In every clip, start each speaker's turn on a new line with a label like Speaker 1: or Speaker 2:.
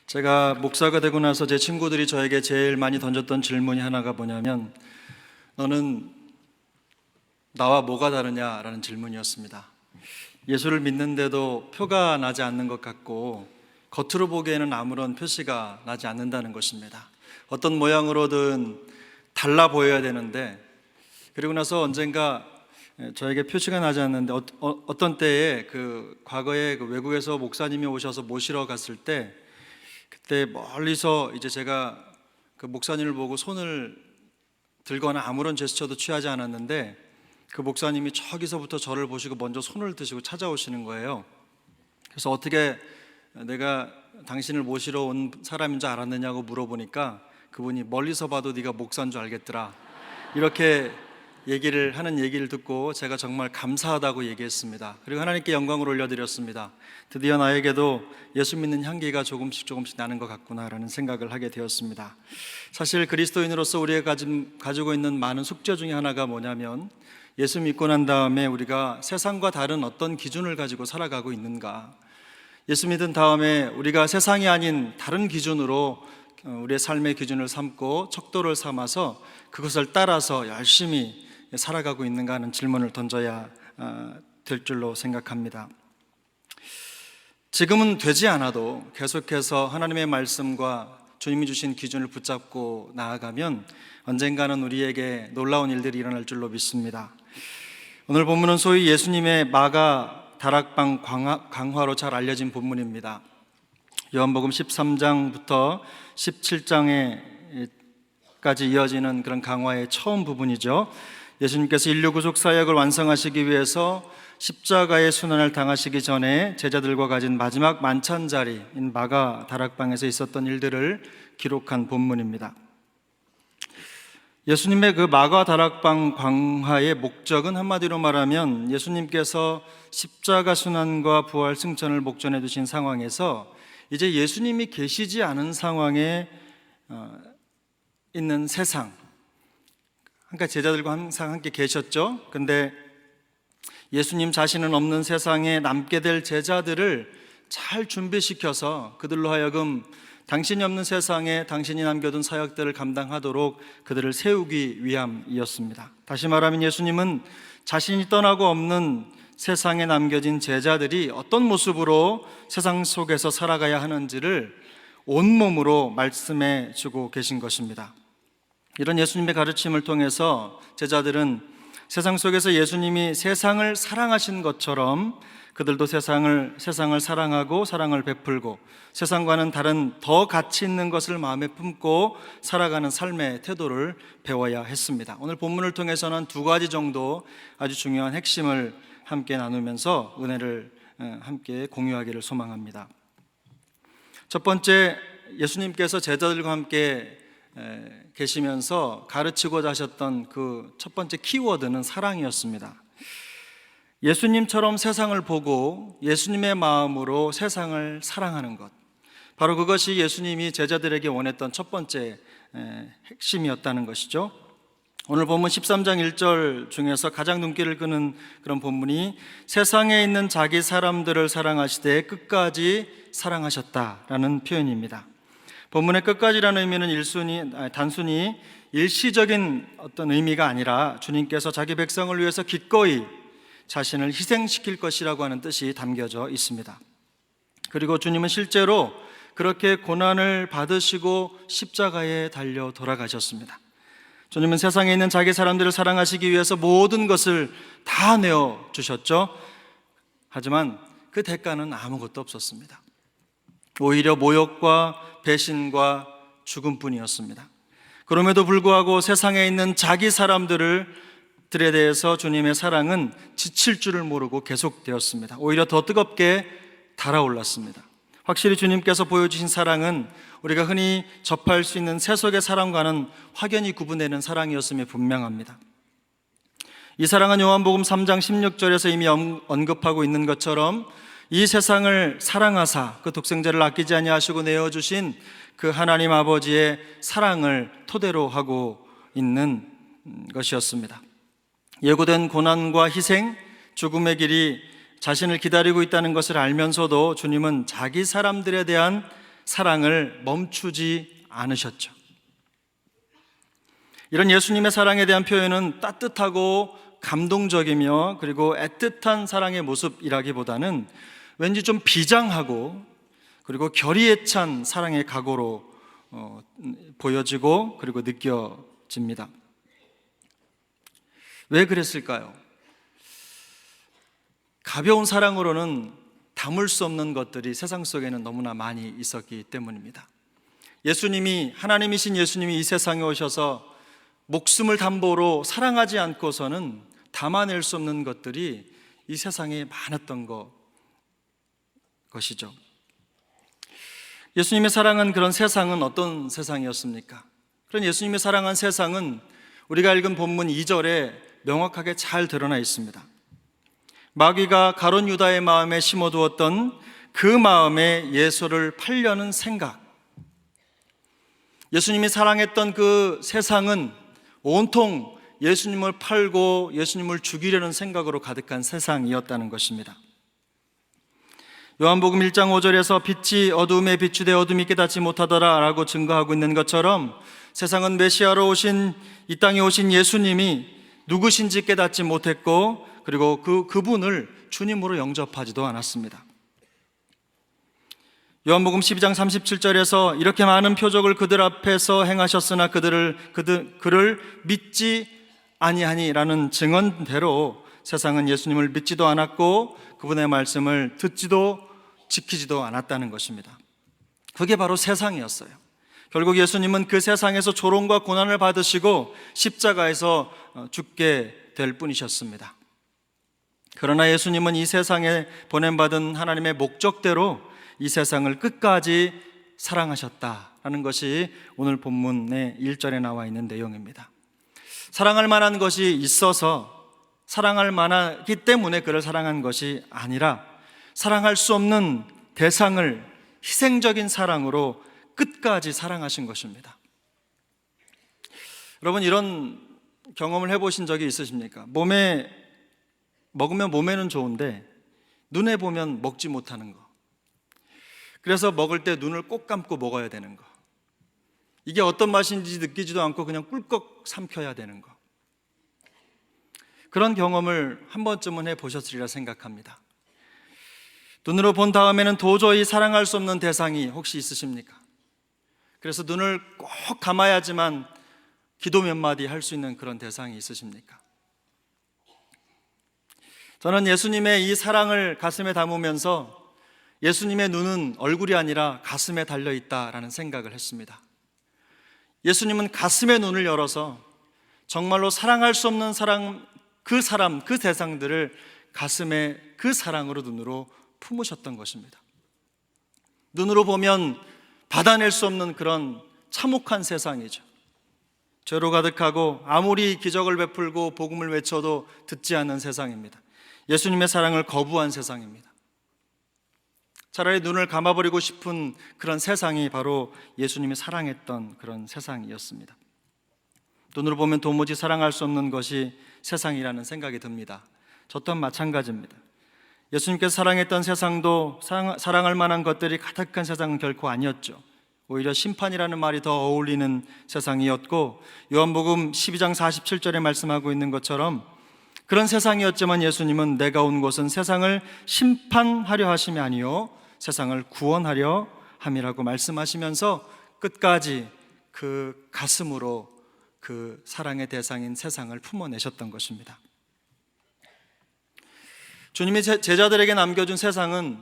Speaker 1: 제가 목사가 되고 나서 제 친구들이 저에게 제일 많이 던졌던 질문이 하나가 뭐냐면, 너는 나와 뭐가 다르냐라는 질문이었습니다. 예수를 믿는데도 표가 나지 않는 것 같고 겉으로 보기에는 아무런 표시가 나지 않는다는 것입니다. 어떤 모양으로든 달라 보여야 되는데, 그리고 나서 언젠가 저에게 표시가 나지 않는데 어떤 때에 과거에 외국에서 목사님이 오셔서 모시러 갔을 때, 그때 멀리서 이제 제가 그 목사님을 보고 손을 들거나 아무런 제스처도 취하지 않았는데, 그 목사님이 저기서부터 저를 보시고 먼저 손을 드시고 찾아오시는 거예요. 그래서 어떻게 내가 당신을 모시러 온 사람인 줄 알았느냐고 물어보니까 그분이 멀리서 봐도 네가 목사인 줄 알겠더라, 이렇게 하는 얘기를 듣고 제가 정말 감사하다고 얘기했습니다. 그리고 하나님께 영광을 올려드렸습니다. 드디어 나에게도 예수 믿는 향기가 조금씩 나는 것 같구나라는 생각을 하게 되었습니다. 사실 그리스도인으로서 우리가 가지고 있는 많은 숙제 중에 하나가 뭐냐면, 예수 믿고 난 다음에 우리가 세상과 다른 어떤 기준을 가지고 살아가고 있는가, 예수 믿은 다음에 우리가 세상이 아닌 다른 기준으로 우리의 삶의 기준을 삼고 척도를 삼아서 그것을 따라서 열심히 살아가고 있는가 하는 질문을 던져야 될 줄로 생각합니다. 지금은 되지 않아도 계속해서 하나님의 말씀과 주님이 주신 기준을 붙잡고 나아가면 언젠가는 우리에게 놀라운 일들이 일어날 줄로 믿습니다. 오늘 본문은 소위 예수님의 마가 다락방 강화로 잘 알려진 본문입니다. 요한복음 13장부터 17장에까지 이어지는 그런 강화의 처음 부분이죠. 예수님께서 인류 구속 사역을 완성하시기 위해서 십자가의 순환을 당하시기 전에 제자들과 가진 마지막 만찬 자리인 마가 다락방에서 있었던 일들을 기록한 본문입니다. 예수님의 그 마가 다락방 강화의 목적은 한마디로 말하면, 예수님께서 십자가 순환과 부활 승천을 목전에 두신 상황에서 이제 예수님이 계시지 않은 상황에 있는 세상, 그러니까 제자들과 항상 함께 계셨죠. 근데 예수님 자신은 없는 세상에 남게 될 제자들을 잘 준비시켜서 그들로 하여금 당신이 없는 세상에 당신이 남겨둔 사역들을 감당하도록 그들을 세우기 위함이었습니다. 다시 말하면 예수님은 자신이 떠나고 없는 세상에 남겨진 제자들이 어떤 모습으로 세상 속에서 살아가야 하는지를 온몸으로 말씀해 주고 계신 것입니다. 이런 예수님의 가르침을 통해서 제자들은 세상 속에서 예수님이 세상을 사랑하신 것처럼 그들도 세상을 사랑하고 사랑을 베풀고 세상과는 다른 더 가치 있는 것을 마음에 품고 살아가는 삶의 태도를 배워야 했습니다. 오늘 본문을 통해서는 두 가지 정도 아주 중요한 핵심을 함께 나누면서 은혜를 함께 공유하기를 소망합니다. 첫 번째, 예수님께서 제자들과 함께 계시면서 가르치고자 하셨던 그 첫 번째 키워드는 사랑이었습니다. 예수님처럼 세상을 보고 예수님의 마음으로 세상을 사랑하는 것, 바로 그것이 예수님이 제자들에게 원했던 첫 번째 핵심이었다는 것이죠. 오늘 본문 13장 1절 중에서 가장 눈길을 끄는 그런 본문이, 세상에 있는 자기 사람들을 사랑하시되 끝까지 사랑하셨다라는 표현입니다. 본문의 끝까지라는 의미는 단순히 일시적인 어떤 의미가 아니라 주님께서 자기 백성을 위해서 기꺼이 자신을 희생시킬 것이라고 하는 뜻이 담겨져 있습니다. 그리고 주님은 실제로 그렇게 고난을 받으시고 십자가에 달려 돌아가셨습니다. 주님은 세상에 있는 자기 사람들을 사랑하시기 위해서 모든 것을 다 내어주셨죠. 하지만 그 대가는 아무것도 없었습니다. 오히려 모욕과 배신과 죽음뿐이었습니다. 그럼에도 불구하고 세상에 있는 자기 사람들에 대해서 주님의 사랑은 지칠 줄을 모르고 계속되었습니다. 오히려 더 뜨겁게 달아올랐습니다. 확실히 주님께서 보여주신 사랑은 우리가 흔히 접할 수 있는 세속의 사랑과는 확연히 구분되는 사랑이었음에 분명합니다. 이 사랑은 요한복음 3장 16절에서 이미 언급하고 있는 것처럼 이 세상을 사랑하사 그 독생자를 아끼지 아니하시고 내어주신 그 하나님 아버지의 사랑을 토대로 하고 있는 것이었습니다. 예고된 고난과 희생, 죽음의 길이 자신을 기다리고 있다는 것을 알면서도 주님은 자기 사람들에 대한 사랑을 멈추지 않으셨죠. 이런 예수님의 사랑에 대한 표현은 따뜻하고 감동적이며 그리고 애틋한 사랑의 모습이라기보다는 왠지 좀 비장하고 그리고 결의에 찬 사랑의 각오로 보여지고 그리고 느껴집니다. 왜 그랬을까요? 가벼운 사랑으로는 담을 수 없는 것들이 세상 속에는 너무나 많이 있었기 때문입니다. 하나님이신 예수님이 이 세상에 오셔서 목숨을 담보로 사랑하지 않고서는 담아낼 수 없는 것들이 이 세상에 많았던 것이죠. 예수님의 사랑한 그런 세상은 어떤 세상이었습니까? 그런 예수님의 사랑한 세상은 우리가 읽은 본문 2절에 명확하게 잘 드러나 있습니다. 마귀가 가룟 유다의 마음에 심어두었던 그 마음에 예수를 팔려는 생각, 예수님이 사랑했던 그 세상은 온통 예수님을 팔고 예수님을 죽이려는 생각으로 가득한 세상이었다는 것입니다. 요한복음 1장 5절에서 빛이 어두움에 비추되 어둠이 깨닫지 못하더라 라고 증거하고 있는 것처럼 세상은 메시아로 오신, 이 땅에 오신 예수님이 누구신지 깨닫지 못했고 그리고 그분을 주님으로 영접하지도 않았습니다. 요한복음 12장 37절에서 이렇게 많은 표적을 그들 앞에서 행하셨으나 그를 믿지 아니하니라는 증언대로 세상은 예수님을 믿지도 않았고 그분의 말씀을 듣지도 지키지도 않았다는 것입니다. 그게 바로 세상이었어요. 결국 예수님은 그 세상에서 조롱과 고난을 받으시고 십자가에서 죽게 될 뿐이셨습니다. 그러나 예수님은 이 세상에 보냄받은 하나님의 목적대로 이 세상을 끝까지 사랑하셨다라는 것이 오늘 본문의 1절에 나와 있는 내용입니다. 사랑할 만한 것이 있어서 사랑할 만하기 때문에 그를 사랑한 것이 아니라 사랑할 수 없는 대상을 희생적인 사랑으로 끝까지 사랑하신 것입니다. 여러분, 이런 경험을 해보신 적이 있으십니까? 먹으면 몸에는 좋은데 눈에 보면 먹지 못하는 거. 그래서 먹을 때 눈을 꼭 감고 먹어야 되는 거. 이게 어떤 맛인지 느끼지도 않고 그냥 꿀꺽 삼켜야 되는 거. 그런 경험을 한 번쯤은 해보셨으리라 생각합니다. 눈으로 본 다음에는 도저히 사랑할 수 없는 대상이 혹시 있으십니까? 그래서 눈을 꼭 감아야지만 기도 몇 마디 할 수 있는 그런 대상이 있으십니까? 저는 예수님의 이 사랑을 가슴에 담으면서 예수님의 눈은 얼굴이 아니라 가슴에 달려있다라는 생각을 했습니다. 예수님은 가슴의 눈을 열어서 정말로 사랑할 수 없는 그 대상들을 가슴에 그 사랑으로 눈으로 품으셨던 것입니다. 눈으로 보면 받아낼 수 없는 그런 참혹한 세상이죠. 죄로 가득하고 아무리 기적을 베풀고 복음을 외쳐도 듣지 않는 세상입니다. 예수님의 사랑을 거부한 세상입니다. 차라리 눈을 감아버리고 싶은 그런 세상이 바로 예수님이 사랑했던 그런 세상이었습니다. 눈으로 보면 도무지 사랑할 수 없는 것이 세상이라는 생각이 듭니다. 저 또한 마찬가지입니다. 예수님께서 사랑했던 세상도 사랑할 만한 것들이 가득한 세상은 결코 아니었죠. 오히려 심판이라는 말이 더 어울리는 세상이었고, 요한복음 12장 47절에 말씀하고 있는 것처럼 그런 세상이었지만 예수님은 내가 온 곳은 세상을 심판하려 하심이 아니요 세상을 구원하려 함이라고 말씀하시면서 끝까지 그 가슴으로 그 사랑의 대상인 세상을 품어내셨던 것입니다. 주님이 제자들에게 남겨준 세상은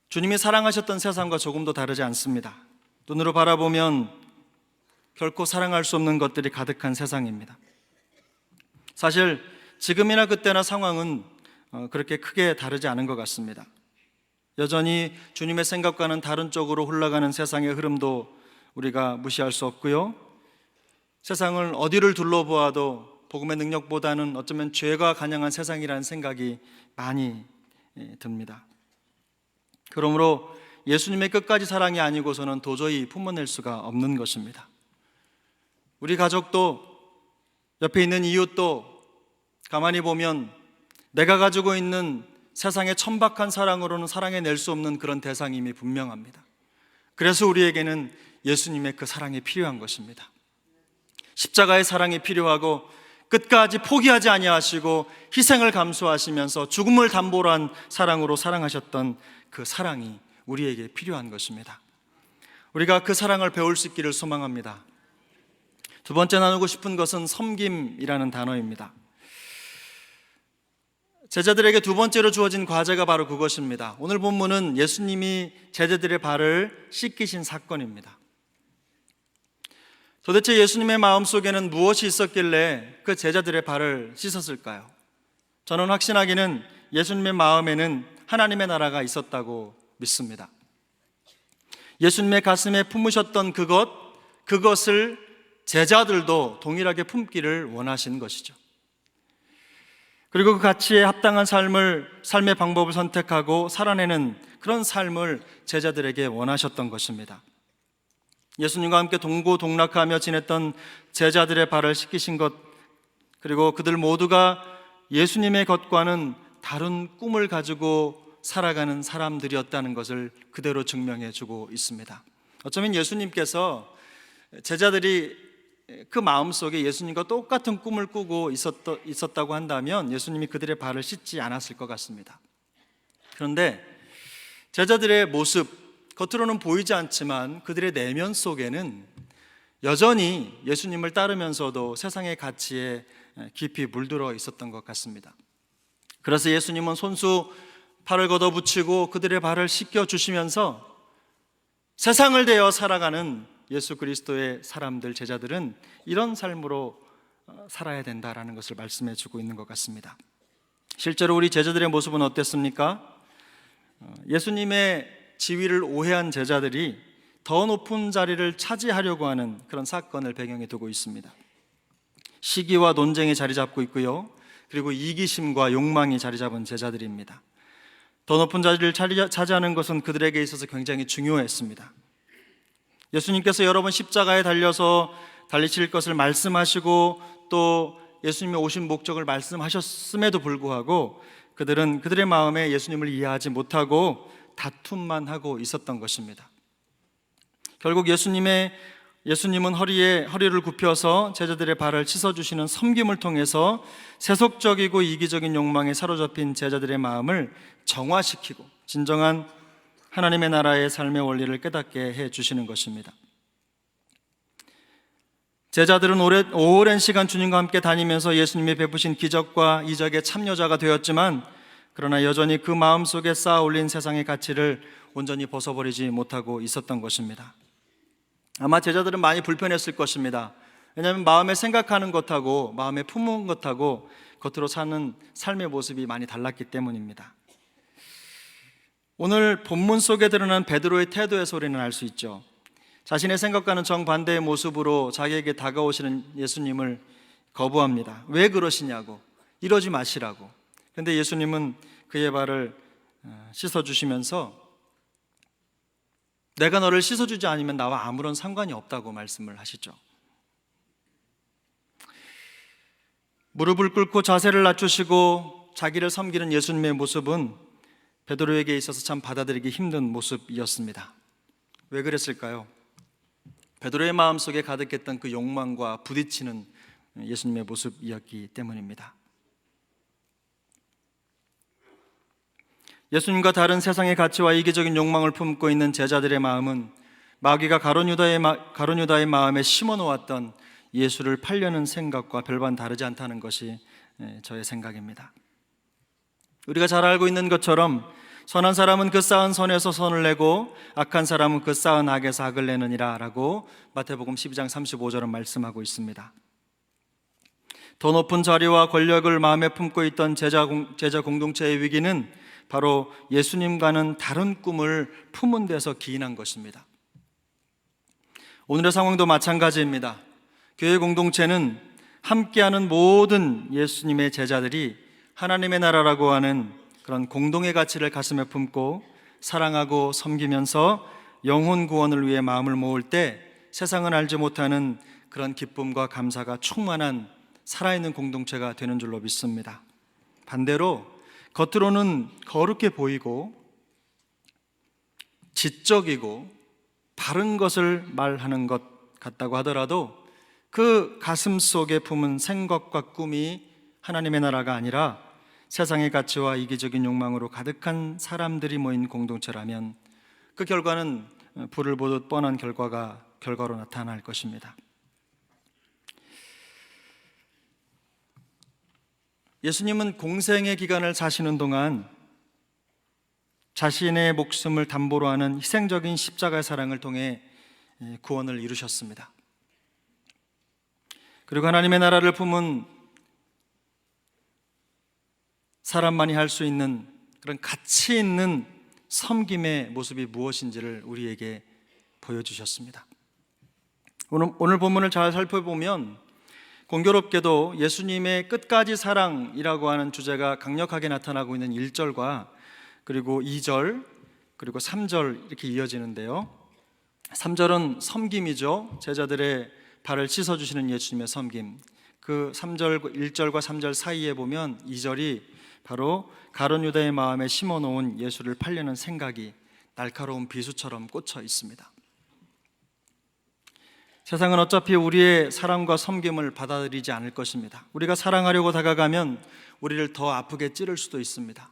Speaker 1: 주님이 사랑하셨던 세상과 조금도 다르지 않습니다. 눈으로 바라보면 결코 사랑할 수 없는 것들이 가득한 세상입니다. 사실 지금이나 그때나 상황은 그렇게 크게 다르지 않은 것 같습니다. 여전히 주님의 생각과는 다른 쪽으로 흘러가는 세상의 흐름도 우리가 무시할 수 없고요. 세상을 어디를 둘러보아도 복음의 능력보다는 어쩌면 죄가 간영한 세상이라는 생각이 많이 듭니다. 그러므로 예수님의 끝까지 사랑이 아니고서는 도저히 품어낼 수가 없는 것입니다. 우리 가족도 옆에 있는 이웃도 가만히 보면 내가 가지고 있는 세상의 천박한 사랑으로는 사랑해낼 수 없는 그런 대상임이 분명합니다. 그래서 우리에게는 예수님의 그 사랑이 필요한 것입니다. 십자가의 사랑이 필요하고 끝까지 포기하지 아니하시고 희생을 감수하시면서 죽음을 담보로 한 사랑으로 사랑하셨던 그 사랑이 우리에게 필요한 것입니다. 우리가 그 사랑을 배울 수 있기를 소망합니다. 두 번째 나누고 싶은 것은 섬김이라는 단어입니다. 제자들에게 두 번째로 주어진 과제가 바로 그것입니다. 오늘 본문은 예수님이 제자들의 발을 씻기신 사건입니다. 도대체 예수님의 마음속에는 무엇이 있었길래 그 제자들의 발을 씻었을까요? 저는 확신하기는 예수님의 마음에는 하나님의 나라가 있었다고 믿습니다. 예수님의 가슴에 품으셨던 그것을 제자들도 동일하게 품기를 원하신 것이죠. 그리고 그 가치에 합당한 삶의 방법을 선택하고 살아내는 그런 삶을 제자들에게 원하셨던 것입니다. 예수님과 함께 동고동락하며 지냈던 제자들의 발을 씻기신 것, 그리고 그들 모두가 예수님의 것과는 다른 꿈을 가지고 살아가는 사람들이었다는 것을 그대로 증명해 주고 있습니다. 어쩌면 예수님께서 제자들이 그 마음속에 예수님과 똑같은 꿈을 꾸고 있었다고 한다면 예수님이 그들의 발을 씻지 않았을 것 같습니다. 그런데 제자들의 모습, 겉으로는 보이지 않지만 그들의 내면 속에는 여전히 예수님을 따르면서도 세상의 가치에 깊이 물들어 있었던 것 같습니다. 그래서 예수님은 손수 팔을 걷어붙이고 그들의 발을 씻겨주시면서 세상을 대하여 살아가는 예수 그리스도의 사람들, 제자들은 이런 삶으로 살아야 된다라는 것을 말씀해 주고 있는 것 같습니다. 실제로 우리 제자들의 모습은 어땠습니까? 예수님의 지위를 오해한 제자들이 더 높은 자리를 차지하려고 하는 그런 사건을 배경에 두고 있습니다. 시기와 논쟁이 자리 잡고 있고요, 그리고 이기심과 욕망이 자리 잡은 제자들입니다. 더 높은 자리를 차지하는 것은 그들에게 있어서 굉장히 중요했습니다. 예수님께서 여러 번 십자가에 달려서 달리실 것을 말씀하시고 또 예수님이 오신 목적을 말씀하셨음에도 불구하고 그들은 그들의 마음에 예수님을 이해하지 못하고 다툼만 하고 있었던 것입니다. 결국 예수님은 허리를 굽혀서 제자들의 발을 씻어주시는 섬김을 통해서 세속적이고 이기적인 욕망에 사로잡힌 제자들의 마음을 정화시키고 진정한 하나님의 나라의 삶의 원리를 깨닫게 해주시는 것입니다. 제자들은 오랜 시간 주님과 함께 다니면서 예수님이 베푸신 기적과 이적의 참여자가 되었지만 그러나 여전히 그 마음속에 쌓아 올린 세상의 가치를 온전히 벗어버리지 못하고 있었던 것입니다. 아마 제자들은 많이 불편했을 것입니다. 왜냐하면 마음에 생각하는 것하고 마음에 품은 것하고 겉으로 사는 삶의 모습이 많이 달랐기 때문입니다. 오늘 본문 속에 드러난 베드로의 태도에서 우리는 알 수 있죠. 자신의 생각과는 정반대의 모습으로 자기에게 다가오시는 예수님을 거부합니다. 왜 그러시냐고, 이러지 마시라고. 그런데 예수님은 그의 발을 씻어주시면서 내가 너를 씻어주지 않으면 나와 아무런 상관이 없다고 말씀을 하시죠. 무릎을 꿇고 자세를 낮추시고 자기를 섬기는 예수님의 모습은 베드로에게 있어서 참 받아들이기 힘든 모습이었습니다. 왜 그랬을까요? 베드로의 마음속에 가득했던 그 욕망과 부딪히는 예수님의 모습이었기 때문입니다. 예수님과 다른 세상의 가치와 이기적인 욕망을 품고 있는 제자들의 마음은 마귀가 가룟 유다의 마음에 심어놓았던 예수를 팔려는 생각과 별반 다르지 않다는 것이 저의 생각입니다. 우리가 잘 알고 있는 것처럼 선한 사람은 그 쌓은 선에서 선을 내고 악한 사람은 그 쌓은 악에서 악을 내느니라 라고 마태복음 12장 35절은 말씀하고 있습니다. 더 높은 자리와 권력을 마음에 품고 있던 제자 공동체의 위기는 바로 예수님과는 다른 꿈을 품은 데서 기인한 것입니다. 오늘의 상황도 마찬가지입니다. 교회 공동체는 함께하는 모든 예수님의 제자들이 하나님의 나라라고 하는 그런 공동의 가치를 가슴에 품고 사랑하고 섬기면서 영혼 구원을 위해 마음을 모을 때 세상은 알지 못하는 그런 기쁨과 감사가 충만한 살아있는 공동체가 되는 줄로 믿습니다. 반대로 겉으로는 거룩해 보이고 지적이고 다른 것을 말하는 것 같다고 하더라도 그 가슴 속에 품은 생각과 꿈이 하나님의 나라가 아니라 세상의 가치와 이기적인 욕망으로 가득한 사람들이 모인 공동체라면 그 결과는 불을 보듯 뻔한 결과로 나타날 것입니다. 예수님은 공생의 기간을 사시는 동안 자신의 목숨을 담보로 하는 희생적인 십자가의 사랑을 통해 구원을 이루셨습니다. 그리고 하나님의 나라를 품은 사람만이 할 수 있는 그런 가치 있는 섬김의 모습이 무엇인지를 우리에게 보여주셨습니다. 오늘 본문을 잘 살펴보면 공교롭게도 예수님의 끝까지 사랑이라고 하는 주제가 강력하게 나타나고 있는 1절과 그리고 2절 그리고 3절 이렇게 이어지는데요. 3절은 섬김이죠. 제자들의 발을 씻어주시는 예수님의 섬김. 그 1절과 3절 사이에 보면 2절이 바로 가룟 유다의 마음에 심어놓은 예수를 팔려는 생각이 날카로운 비수처럼 꽂혀 있습니다. 세상은 어차피 우리의 사랑과 섬김을 받아들이지 않을 것입니다. 우리가 사랑하려고 다가가면 우리를 더 아프게 찌를 수도 있습니다.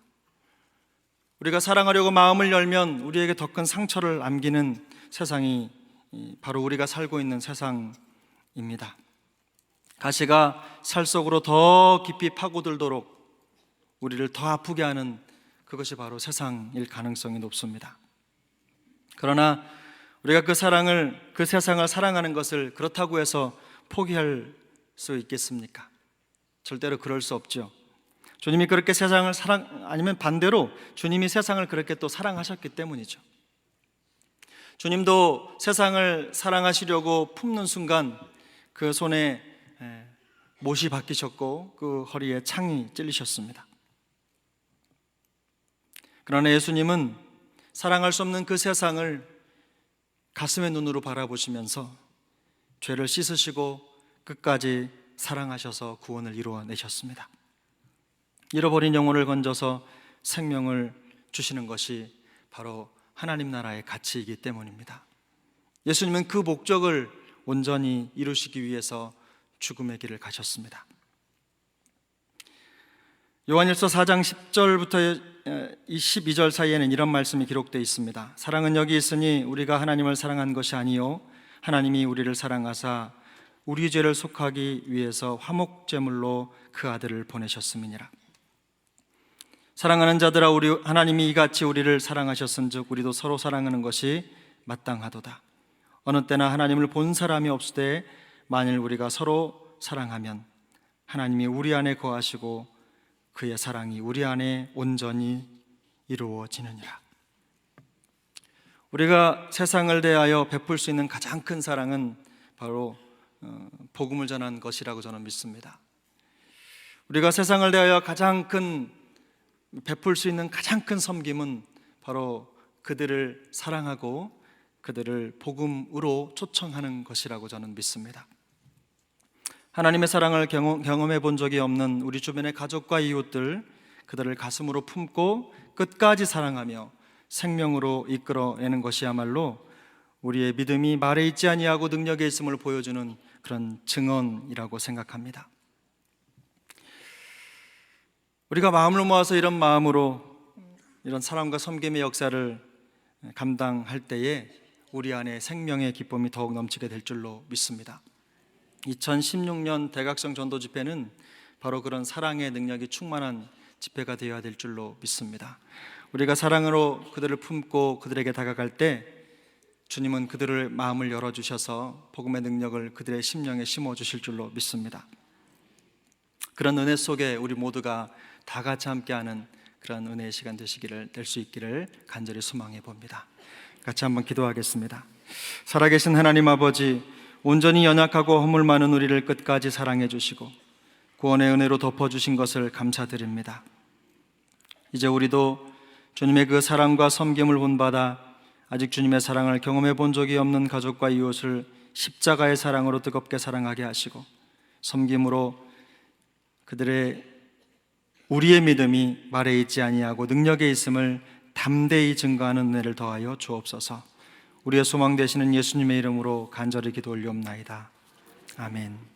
Speaker 1: 우리가 사랑하려고 마음을 열면 우리에게 더 큰 상처를 남기는 세상이 바로 우리가 살고 있는 세상입니다. 가시가 살 속으로 더 깊이 파고들도록 우리를 더 아프게 하는 그것이 바로 세상일 가능성이 높습니다. 그러나 우리가 그 세상을 사랑하는 것을 그렇다고 해서 포기할 수 있겠습니까? 절대로 그럴 수 없죠. 주님이 그렇게 세상을 아니면 반대로 주님이 세상을 그렇게 또 사랑하셨기 때문이죠. 주님도 세상을 사랑하시려고 품는 순간 그 손에 못이 박히셨고 그 허리에 창이 찔리셨습니다. 그러나 예수님은 사랑할 수 없는 그 세상을 가슴의 눈으로 바라보시면서 죄를 씻으시고 끝까지 사랑하셔서 구원을 이루어내셨습니다. 잃어버린 영혼을 건져서 생명을 주시는 것이 바로 하나님 나라의 가치이기 때문입니다. 예수님은 그 목적을 온전히 이루시기 위해서 죽음의 길을 가셨습니다. 요한일서 4장 10절부터 12절 사이에는 이런 말씀이 기록되어 있습니다. 사랑은 여기 있으니 우리가 하나님을 사랑한 것이 아니요 하나님이 우리를 사랑하사 우리 죄를 속하기 위해서 화목제물로 그 아들을 보내셨음이니라. 사랑하는 자들아, 하나님이 이같이 우리를 사랑하셨은즉 우리도 서로 사랑하는 것이 마땅하도다. 어느 때나 하나님을 본 사람이 없으되 만일 우리가 서로 사랑하면 하나님이 우리 안에 거하시고 그의 사랑이 우리 안에 온전히 이루어지느니라. 우리가 세상을 대하여 베풀 수 있는 가장 큰 사랑은 바로 복음을 전하는 것이라고 저는 믿습니다. 우리가 세상을 대하여 베풀 수 있는 가장 큰 섬김은 바로 그들을 사랑하고 그들을 복음으로 초청하는 것이라고 저는 믿습니다. 하나님의 사랑을 경험해 본 적이 없는 우리 주변의 가족과 이웃들, 그들을 가슴으로 품고 끝까지 사랑하며 생명으로 이끌어내는 것이야말로 우리의 믿음이 말에 있지 아니하고 능력에 있음을 보여주는 그런 증언이라고 생각합니다. 우리가 마음을 모아서 이런 마음으로 이런 사랑과 섬김의 역사를 감당할 때에 우리 안에 생명의 기쁨이 더욱 넘치게 될 줄로 믿습니다. 2016년 대각성 전도 집회는 바로 그런 사랑의 능력이 충만한 집회가 되어야 될 줄로 믿습니다. 우리가 사랑으로 그들을 품고 그들에게 다가갈 때 주님은 그들의 마음을 열어주셔서 복음의 능력을 그들의 심령에 심어주실 줄로 믿습니다. 그런 은혜 속에 우리 모두가 다 같이 함께하는 그런 은혜의 시간 될 수 있기를 간절히 소망해 봅니다. 같이 한번 기도하겠습니다. 살아계신 하나님 아버지, 온전히 연약하고 허물 많은 우리를 끝까지 사랑해 주시고 구원의 은혜로 덮어주신 것을 감사드립니다. 이제 우리도 주님의 그 사랑과 섬김을 본받아 아직 주님의 사랑을 경험해 본 적이 없는 가족과 이웃을 십자가의 사랑으로 뜨겁게 사랑하게 하시고 섬김으로 우리의 믿음이 말에 있지 아니하고 능력에 있음을 담대히 증거하는 은혜를 더하여 주옵소서. 우리의 소망 되시는 예수님의 이름으로 간절히 기도 올리옵나이다. 아멘.